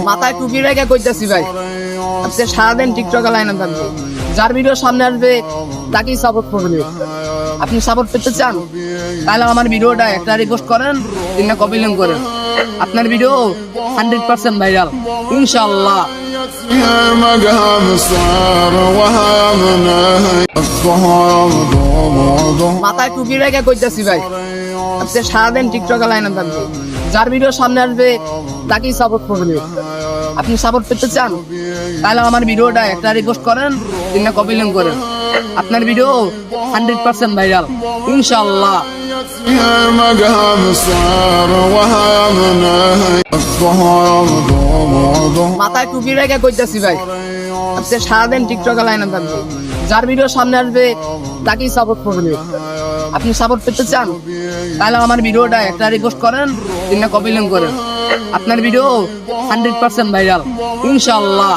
মাথায় টুপি রেখে কইতাছি ভাই, আজকে সারাদিন টিকটকে লাইনে থাকবে। যার ভিডিও সামনে আসবে তাকেই সাপোর্ট করবে। আপনি সাপোর্ট পেতে চান তাহলে আমার ভিডিওটা একটা রিপোস্ট করেন, তিনটা কপি লিঙ্ক করেন। আপনার ভিডিও 100% ভাইরাল ইনশাআল্লাহ। মাথায় টুপি রেখে কইতাছি ভাই, আজকে সারাদিন টিকটকে লাইনে থাকবে। যার ভিডিও সামনে আসবে তাকেই সাপোর্ট করবে। আপনি সাপোর্ট পেতে চান তাহলে আমার ভিডিওটা একটা রিপোস্ট করেন, তিনটা কপি লিঙ্ক করেন। আপনার ভিডিও 100% ভাইরাল ইনশাআল্লাহ। মাথায় টুপি রেখে কইতাছি ভাই, আজকে সারাদিন টিকটকে লাইনে থাকবে। যার ভিডিও সামনে আসবে তাকেই সাপোর্ট করবে। আপনি সাপোর্ট পেতে চান তাহলে আমার ভিডিওটা একটা রিপোস্ট করেন, তিনটা কপি লিঙ্ক করেন। আপনার ভিডিও 100% ভাইরাল ইনশাআল্লাহ।